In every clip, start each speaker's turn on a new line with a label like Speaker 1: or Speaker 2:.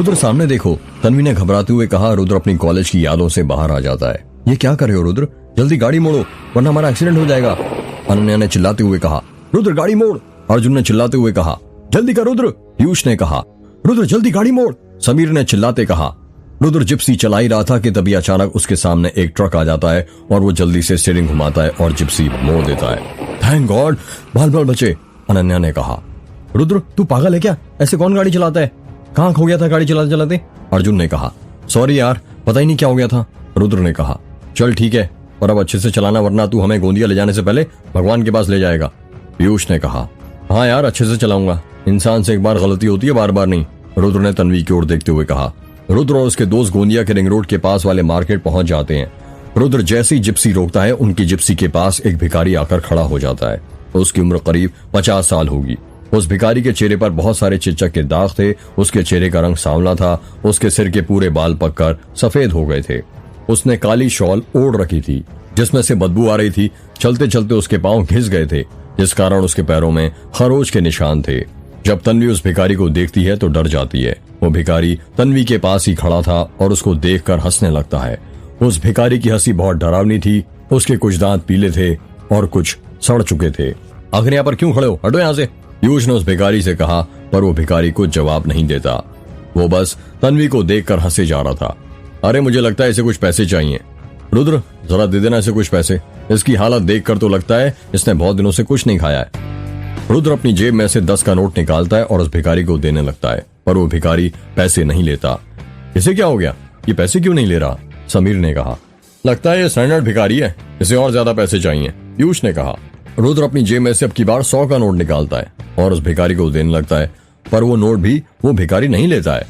Speaker 1: रुद्र सामने देखो, तन्वी ने घबराते हुए कहा। रुद्र अपनी कॉलेज की यादों से बाहर आ जाता है। ये क्या कर रहे हो रुद्र, जल्दी गाड़ी मोड़ो वरना हमारा एक्सीडेंट हो जाएगा। अनन्या ने चिल्लाते हुए कहा। रुद्र गाड़ी मोड़, अर्जुन ने चिल्लाते हुए कहा। जल्दी कर रुद्र, पीयूष ने कहा। रुद्र जल्दी गाड़ी मोड़, समीर ने चिल्लाते कहा। रुद्र जिप्सी चला ही रहा था कि तभी अचानक उसके सामने एक ट्रक आ जाता है और वो जल्दी से स्टीयरिंग घुमाता है और जिप्सी मोड़ देता है। थैंक गॉड, बाल बाल बचे, अनन्या ने कहा। रुद्र तू पागल है क्या, ऐसे कौन गाड़ी चलाता है, कहाँ खो गया था गाड़ी चलाते चलाते, अर्जुन ने कहा। सॉरी यार, पता ही नहीं क्या हो गया था, रुद्र ने कहा। चल ठीक है, और अब अच्छे से चलाना वरना तू हमें गोंदिया ले जाने से पहले भगवान के पास ले जाएगा, पीयूष ने कहा। हाँ यार अच्छे से चलाऊंगा, इंसान से एक बार गलती होती है बार बार नहीं, रुद्र ने तन्वी की ओर देखते हुए कहा। रुद्र और उसके दोस्त गोंदिया के रिंग रोड के पास वाले मार्केट पहुंच जाते हैं। रुद्र जैसे ही जिप्सी रोकता है उनकी जिप्सी के पास एक भिखारी आकर खड़ा हो जाता है। उसकी उम्र करीब 50 साल होगी। उस भिखारी के चेहरे पर बहुत सारे चिचक के दाग थे। उसके चेहरे का रंग सांवला था। उसके सिर के पूरे बाल पककर सफेद हो गए थे। उसने काली शॉल ओढ़ रखी थी जिसमें से बदबू आ रही थी। चलते चलते उसके पांव घिस गए थे जिस कारण उसके पैरों में खरोच के निशान थे। जब तन्वी उस भिखारी को देखती है तो डर जाती है। वो भिखारी तन्वी के पास ही खड़ा था और उसको देखकर हंसने लगता है। उस भिखारी की हंसी बहुत डरावनी थी। उसके कुछ दांत पीले थे और कुछ सड़ चुके थे। आखिर यहाँ पर क्यों खड़े हो, हटो यहाँ से, पीयूष ने उस भिखारी से कहा, पर वो भिखारी कुछ जवाब नहीं देता। वो बस तन्वी को देखकर हंसे जा रहा था। अरे मुझे लगता है इसे कुछ पैसे चाहिए, रुद्र जरा दे देना इसे कुछ पैसे, इसकी हालत देखकर तो लगता है इसने बहुत दिनों से कुछ नहीं खाया है। रुद्र अपनी जेब में से 10 का नोट निकालता है और उस भिखारी को देने लगता है, पर वो भिखारी पैसे नहीं लेता। इसे क्या हो गया, ये पैसे क्यों नहीं ले रहा, समीर ने कहा। लगता है ये स्टैंडर्ड भिखारी है, इसे और ज्यादा पैसे चाहिए, पीयूष ने कहा। रुद्र अपनी जेब में से अब की बार 100 का नोट निकालता है और उस भिखारी को देने लगता है, पर वो नोट भी वो भिखारी नहीं लेता है।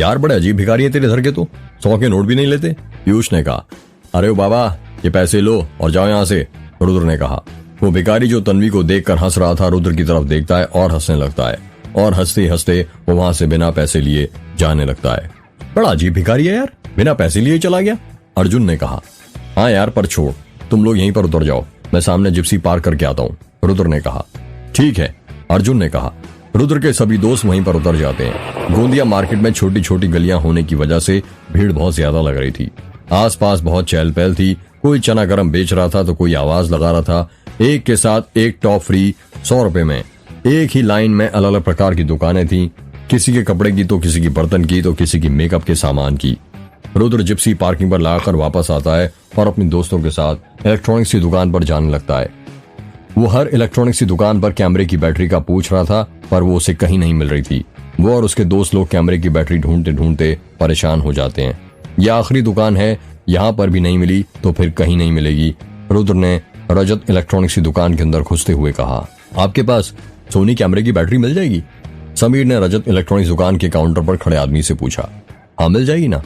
Speaker 1: यार बड़े अजीब भिखारी है तेरे घर के, तो 100 के नोट भी नहीं लेते, पीयूष ने कहा। अरे बाबा ये पैसे लो और जाओ यहाँ से, रुद्र ने कहा। वो भिखारी जो तन्वी को देखकर हंस रहा था रुद्र की तरफ देखता है और हंसने लगता है और हंसते हंसते वो वहां से बिना पैसे लिए जाने लगता है। बड़ा अजीब भिखारी है यार, बिना पैसे लिए चला गया, अर्जुन ने कहा। हाँ यार पर छोड़, तुम लोग यहीं पर उतर जाओ, मैं सामने जिप्सी पार्क करके आता हूँ, रुद्र ने कहा। ठीक है, अर्जुन ने कहा। रुद्र के सभी दोस्त वहीं पर उतर जाते हैं। गोंदिया मार्केट में छोटी छोटी गलियां होने की वजह से भीड़ बहुत ज्यादा लग रही थी। आसपास बहुत चहल पहल थी। कोई चना गरम बेच रहा था तो कोई आवाज लगा रहा था। एक के साथ एक टॉप फ्री 100 रुपए में। एक ही लाइन में अलग अलग प्रकार की दुकानें थी, किसी के कपड़े की तो किसी की बर्तन की तो किसी की मेकअप के सामान की। रुद्र जिप्सी पार्किंग पर लगाकर वापस आता है और अपने दोस्तों के साथ इलेक्ट्रॉनिक्स की दुकान पर जाने लगता है। वो हर इलेक्ट्रॉनिक्स की दुकान पर कैमरे की बैटरी का पूछ रहा था, पर वो उसे कहीं नहीं मिल रही थी। वो और उसके दोस्त लोग कैमरे की बैटरी ढूंढते ढूंढते परेशान हो जाते हैं। यह आखिरी दुकान है, यहाँ पर भी नहीं मिली तो फिर कहीं नहीं मिलेगी। रुद्र ने रजत इलेक्ट्रॉनिक्स की दुकान के अंदर घुसते हुए कहा, आपके पास सोनी कैमरे की बैटरी मिल जाएगी? समीर ने रजत इलेक्ट्रॉनिक्स दुकान के काउंटर पर खड़े आदमी से पूछा। हाँ मिल जाएगी ना।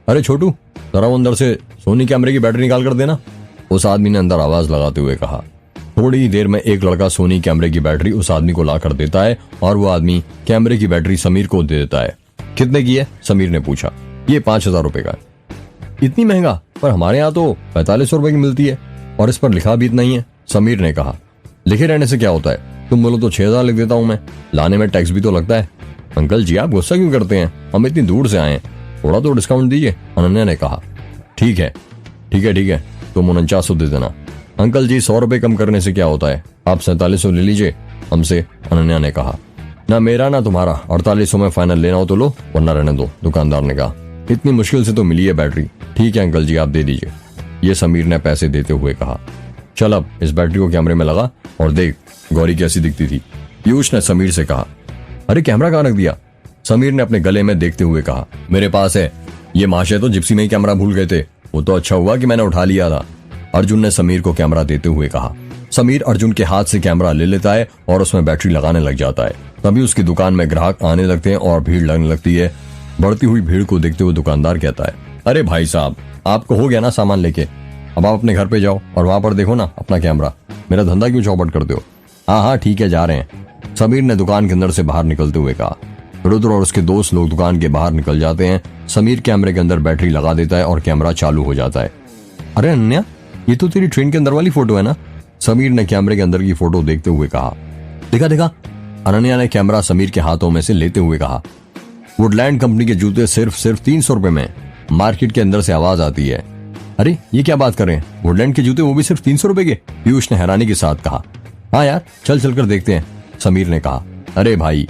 Speaker 1: अरे छोटू जरा वो अंदर से सोनी कैमरे की बैटरी निकाल कर देना, उस आदमी ने अंदर आवाज लगाते हुए कहा। थोड़ी ही देर में एक लड़का सोनी कैमरे की बैटरी उस आदमी को ला कर देता है और वो आदमी कैमरे की बैटरी समीर को दे देता है। कितने की है, समीर ने पूछा। ये 5000 रुपए का। इतनी महंगा, पर हमारे यहाँ तो 4500 रुपए की मिलती है और इस पर लिखा भी इतना ही है, समीर ने कहा। लिखे रहने से क्या होता है, तुम बोलो तो 6000 लिख देता हूँ मैं, लाने में टैक्स भी तो लगता है। अंकल जी आप गुस्सा क्यों करते हैं, हम इतनी दूर से आए हैं, थोड़ा तो डिस्काउंट दीजिए, अनन्या ने कहा। ठीक है तुम 4900 दे देना। अंकल जी 100 रुपए कम करने से क्या होता है, आप 4700 ले लीजिए हमसे, अनन्या ने कहा। ना मेरा ना तुम्हारा, 4800 में फाइनल लेना हो तो लो वरना रहने दो, दुकानदार ने कहा। इतनी मुश्किल से तो मिली है बैटरी, ठीक है अंकल जी आप दे दीजिए, ये समीर ने पैसे देते हुए कहा। चल अब इस बैटरी को कैमरे में लगा और देख गौरी कैसी दिखती थी, पीयूष ने समीर से कहा। अरे कैमरा कहाँ रख दिया, समीर ने अपने गले में देखते हुए कहा। मेरे पास है, ये महाशय तो जिप्सी में ही कैमरा भूल गए थे, वो तो अच्छा हुआ कि मैंने उठा लिया था, अर्जुन ने समीर को कैमरा देते हुए कहा। समीर अर्जुन के हाथ से कैमरा ले लेता है और उसमें बैटरी लगाने लग जाता है। तभी उसकी दुकान में ग्राहक आने लगते हैं और भीड़ लगने लगती है। बढ़ती हुई भीड़ को देखते हुए दुकानदार कहता है, अरे भाई साहब आपको हो गया ना सामान लेके, अब आप अपने घर पे जाओ और वहां पर देखो ना अपना कैमरा, मेरा धंधा क्यों चौपट करते हो। हाँ ठीक है जा रहे हैं, समीर ने दुकान के अंदर से बाहर निकलते हुए कहा। रुद्र और उसके दोस्त लोग दुकान के बाहर निकल जाते हैं। समीर कैमरे के अंदर बैटरी लगा देता है और कैमरा चालू हो जाता है। अरे अनन्या ये तो तेरी ट्रेन के अंदर वाली फोटो है ना, समीर ने कैमरे के अंदर की फोटो देखते हुए कहा। देखा, अनन्या ने कैमरा समीर के हाथों में से लेते हुए कहा। वुडलैंड कंपनी के जूते सिर्फ 300 रुपए में। मार्केट के अंदर से आवाज आती है, अरे ये क्या बात कर रहे हैं, वुडलैंड के जूते वो भी सिर्फ 300 रुपए के? पीयूष ने हैरानी के साथ कहा। हाँ यार चल कर देखते हैं, समीर ने कहा। अरे भाई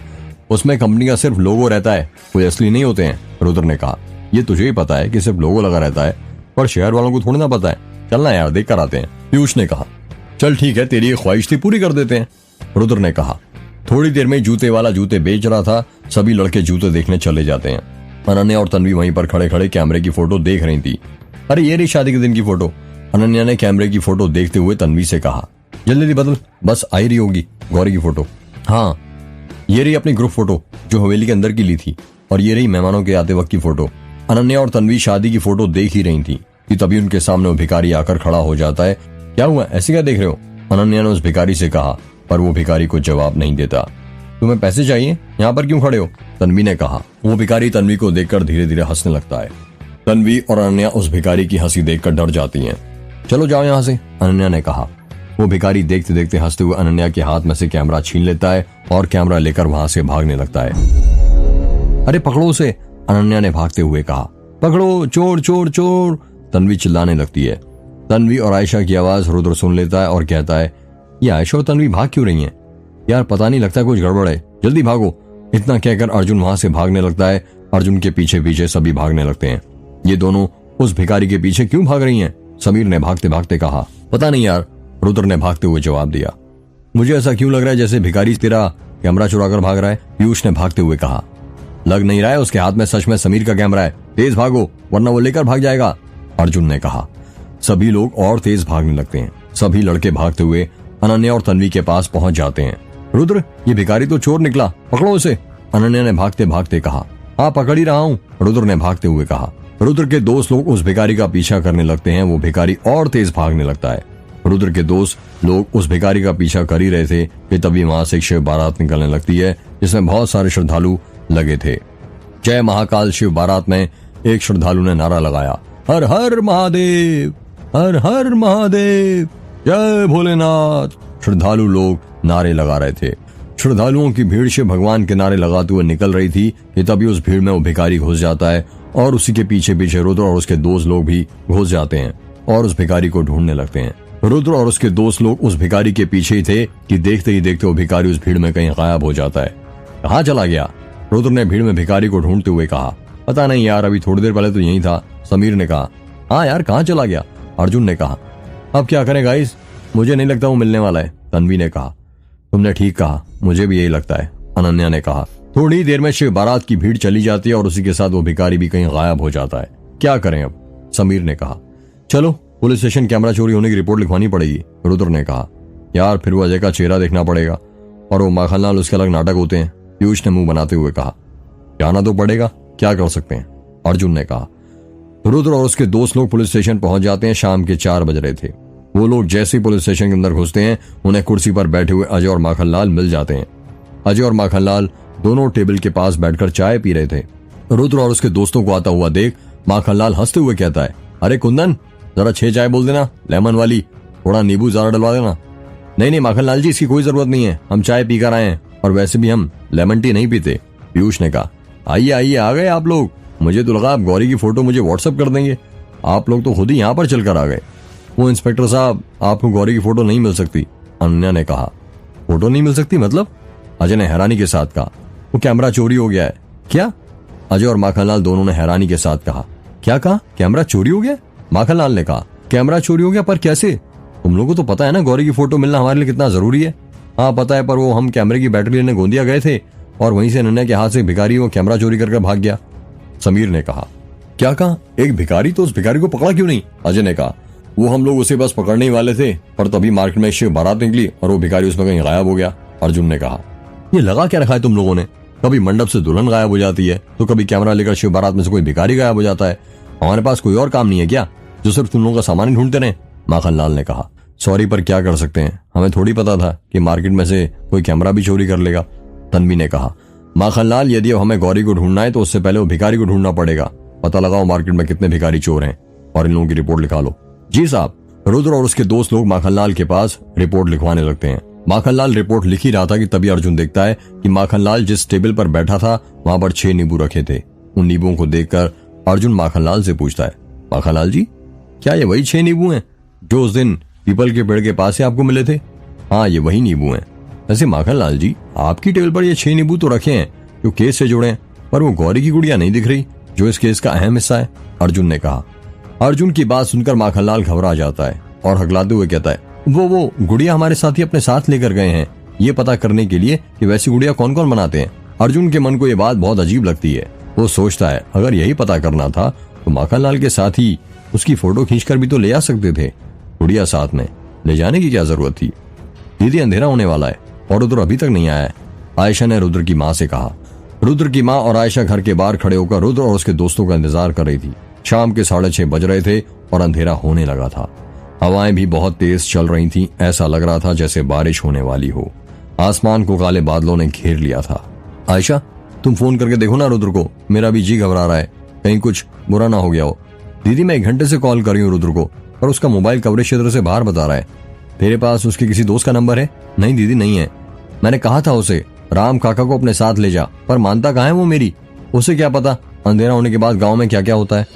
Speaker 1: उसमें कंपनी का सिर्फ लोगो रहता है, कोई असली नहीं होते हैं, रुद्र ने कहा। ये तुझे ही पता है कि सिर्फ लोगो लगा रहता है, पर शहर वालों को थोड़ी ना पता है। चलना यार देख कर आते हैं, पीयूष ने कहा। चल ठीक है, तेरी ये ख्वाहिश थी, पूरी कर देते हैं, रुद्र ने कहा। थोड़ी देर में जूते वाला जूते बेच रहा था। सभी लड़के जूते देखने चले जाते हैं। अनन्या और तन्वी वहीं पर खड़े खड़े कैमरे की फोटो देख रही थी। अरे ये रही शादी के दिन की फोटो। अनन्या ने कैमरे की फोटो देखते हुए तन्वी से कहा, जल्दी बदल, बस आई रही होगी गौरी की फोटो। हाँ ये रही अपनी ग्रुप फोटो जो हवेली के अंदर की ली थी, और ये रही मेहमानों के आते वक्त की फोटो। अनन्या और तन्वी शादी की फोटो देख ही रही थी कि तभी उनके सामने वो भिखारी आकर खड़ा हो जाता है। क्या हुआ, ऐसे क्या देख रहे हो, अनन्या ने उस भिखारी से कहा, पर वो भिखारी को जवाब नहीं देता। तुम्हें पैसे चाहिए, यहाँ पर क्यों खड़े हो, तन्वी ने कहा। वो भिखारी तन्वी को देखकर धीरे धीरे हंसने लगता है। तन्वी और अनन्या उस भिखारी की हंसी देखकर डर जाती हैं। चलो जाओ यहाँ से, अनन्या ने कहा। वो भिखारी देखते देखते हंसते हुए अनन्या के हाथ में से कैमरा छीन लेता है और कैमरा लेकर वहां से भागने लगता है। अरे पकड़ो उसे, अनन्या ने भागते हुए कहा। पकड़ो, चोर चोर चोर, तन्वी चिल्लाने लगती है। तन्वी और आयशा की आवाज रुद्र सुन लेता है और कहता है, ये आयशा और तन्वी भाग क्यों रही हैं? यार पता नहीं, लगता कुछ गड़बड़ है, जल्दी भागो। इतना कहकर अर्जुन वहां से भागने लगता है। अर्जुन के पीछे पीछे सभी भागने लगते हैं। ये दोनों उस भिखारी के पीछे क्यों भाग रही हैं? समीर ने भागते भागते कहा। पता नहीं यार, रुद्र ने भागते हुए जवाब दिया। मुझे ऐसा क्यों लग रहा है जैसे भिखारी तेरा कैमरा चुरा कर भाग रहा है, पीयूष ने भागते हुए कहा। लग नहीं रहा है, उसके हाथ में सच में समीर का कैमरा है, तेज भागो वरना वो लेकर भाग जाएगा, अर्जुन ने कहा। सभी लोग और तेज भागने लगते हैं। सभी लड़के भागते हुए अनन्या और तन्वी के पास पहुंच जाते हैं। रुद्र ये भिखारी तो चोर निकला, पकड़ो उसे, अनन्या ने भागते भागते कहा। हाँ पकड़ ही रहा हूँ, रुद्र ने भागते हुए कहा। रुद्र के दोस्त लोग उस भिखारी का पीछा करने लगते हैं। वो भिखारी और तेज भागने लगता है। रुद्र के दोस्त लोग उस भिखारी का पीछा कर ही रहे थे कि तभी वहां से एक शिव बारात निकलने लगती है, जिसमें बहुत सारे श्रद्धालु लगे थे। जय महाकाल शिव बारात में एक श्रद्धालु ने नारा लगाया, हर हर महादेव, हर हर महादेव, जय भोलेनाथ। श्रद्धालु लोग नारे लगा रहे थे। श्रद्धालुओं की भीड़ शिव भगवान के नारे लगाते हुए निकल रही थी कि तभी उस भीड़ में वो भिखारी घुस जाता है और उसी के पीछे पीछे रुद्र और उसके दोस्त लोग भी घुस जाते हैं और उस भिखारी को ढूंढने लगते हैं। रुद्र और उसके दोस्त लोग उस भिखारी के पीछे ही थे कि देखते ही देखते वो भिखारी उस भीड़ में कहीं गायब हो जाता है। कहाँ चला गया, रुद्र ने भीड़ में भिखारी को ढूंढते हुए कहा। पता नहीं यार, अभी थोड़ी देर पहले तो यही था, समीर ने कहा। हाँ यार कहाँ चला गया, अर्जुन ने कहा। अब क्या करें गाइस, मुझे नहीं लगता वो मिलने वाला है, तन्वी ने कहा। तुमने ठीक कहा, मुझे भी यही लगता है, अनन्या ने कहा। थोड़ी देर में शिव बारात की भीड़ चली जाती है और उसी के साथ वो भिखारी भी कहीं गायब हो जाता है। क्या करें अब, समीर ने कहा। चलो पुलिस स्टेशन कैमरा चोरी होने की रिपोर्ट लिखवानी पड़ेगी, रुद्र ने कहा। यार फिर वो अजय का चेहरा देखना पड़ेगा और वो माखनलाल, उसके अलग नाटक होते हैं, पीयूष ने मुंह बनाते हुए कहा। जाना तो पड़ेगा, क्या कर सकते हैं, अर्जुन ने कहा। रुद्र और उसके दोस्त लोग पुलिस स्टेशन पहुंच जाते हैं। शाम के 4 बज रहे थे। वो लोग जैसे ही पुलिस स्टेशन के अंदर घुसते हैं, उन्हें कुर्सी पर बैठे हुए अजय और माखनलाल मिल जाते हैं। अजय और माखनलाल दोनों टेबल के पास बैठकर चाय पी रहे थे। रुद्र और उसके दोस्तों को आता हुआ देख माखनलाल हंसते हुए कहता है, अरे कुंदन जरा 6 चाय बोल देना, लेमन वाली, थोड़ा नींबू ज्यादा डलवा देना। नहीं माखनलाल जी, इसकी कोई जरूरत नहीं है, हम चाय पीकर आए हैं और वैसे भी हम लेमन टी नहीं पीते, पीयूष ने कहा। आइए आइए, आ गए आप लोग, मुझे तो लगा आप गौरी की फोटो मुझे व्हाट्सएप कर देंगे, आप लोग तो खुद ही यहाँ पर चलकर आ गए। वो इंस्पेक्टर साहब, आपको गौरी की फोटो नहीं मिल सकती, अनन्या ने कहा। फोटो नहीं मिल सकती मतलब, अजय ने हैरानी के साथ कहा। वो कैमरा चोरी हो गया है। क्या, अजय और माखनलाल दोनों ने हैरानी के साथ कहा। क्या कहा, कैमरा चोरी हो गया, माखनलाल ने कहा। कैमरा चोरी हो गया, पर कैसे? तुम लोगों को तो पता है ना गौरी की फोटो मिलना हमारे लिए कितना जरूरी है। हाँ पता है, पर वो हम कैमरे की बैटरी लेने गोंदिया गए थे और वहीं से अनन्या के हाथ से भिखारी वो कैमरा चोरी करके भाग गया, समीर ने कहा। क्या कहा, एक भिखारी? तो उस भिखारी को पकड़ा क्यों नहीं, अजय ने कहा। वो हम लोग उसे बस पकड़ने ही वाले थे, पर तभी मार्केट में शिव बारात निकली और वो भिखारी उसमें कहीं गायब हो गया, अर्जुन ने कहा। ये लगा क्या रखा है तुम लोगों ने, कभी मंडप से दुल्हन गायब हो जाती है तो कभी कैमरा लेकर शिव बारात में से कोई भिखारी गायब हो जाता है। हमारे पास कोई और काम नहीं है क्या जो सिर्फ तुम लोगों का सामान ही ढूंढते रहे, माखनलाल ने कहा। सॉरी, पर क्या कर सकते हैं, हमें थोड़ी पता था कि मार्केट में से कोई कैमरा भी चोरी कर लेगा, तन्वी ने कहा। माखनलाल, यदि अब हमें गौरी को ढूंढना है तो उससे पहले वो भिखारी को ढूंढना पड़ेगा। पता लगाओ मार्केट में कितने भिखारी चोर हैं और इन लोगों की रिपोर्ट लिखा लो। जी साहब। रुद्र और उसके दोस्त लोग माखनलाल के पास रिपोर्ट लिखवाने लगते हैं। माखनलाल रिपोर्ट लिख ही रहा था कि तभी अर्जुन देखता है कि माखनलाल जिस टेबल पर बैठा था वहां पर 6 नींबू रखे थे। उन नींबुओं को देखकर अर्जुन माखनलाल से पूछता है, माखनलाल जी, क्या ये वही 6 नींबू हैं जो उस दिन पीपल के पेड़ के पास से आपको मिले थे? हाँ, ये वही नींबू हैं। वैसे माखनलाल जी, आपकी टेबल पर ये 6 नींबू तो रखे हैं जो केस से जुड़े हैं, पर वो गौरी की गुड़िया नहीं दिख रही जो इस केस का अहम हिस्सा है, अर्जुन ने कहा। अर्जुन की बात सुनकर माखनलाल घबरा जाता है और हकलाते हुए कहता है, वो गुड़िया हमारे साथी अपने साथ लेकर गए हैं, ये पता करने के लिए कि वैसी गुड़िया कौन कौन बनाते हैं। अर्जुन के मन को ये बात बहुत अजीब लगती है। वो सोचता है अगर यही पता करना था तो माखनलाल के साथ ही उसकी फोटो खींचकर भी तो ले आ सकते थे। गुड़िया साथ में ले जाने की क्या जरूरत थी? दीदी, अंधेरा होने वाला है और रुद्र अभी तक नहीं आया है, आयशा ने रुद्र की माँ से कहा। रुद्र की माँ और आयशा घर के बाहर खड़े होकर रुद्र और उसके दोस्तों का इंतजार कर रही थी। शाम के 6:30 बज रहे थे और अंधेरा होने लगा था। हवाएं भी बहुत तेज चल रही थीं, ऐसा लग रहा था जैसे बारिश होने वाली हो। आसमान को काले बादलों ने घेर लिया था। आयशा, तुम फोन करके देखो ना रुद्र को, मेरा भी जी घबरा रहा है, कहीं कुछ बुरा ना हो गया हो। दीदी, मैं 1 घंटे से कॉल कर रही हूँ रुद्र को, पर उसका मोबाइल कवरेज क्षेत्र से बाहर बता रहा है। तेरे पास उसके किसी दोस्त का नंबर है? नहीं दीदी, नहीं है। मैंने कहा था उसे राम काका को अपने साथ ले जा, पर मानता कहाँ है वो मेरी। उसे क्या पता अंधेरा होने के बाद गाँव में क्या क्या होता है।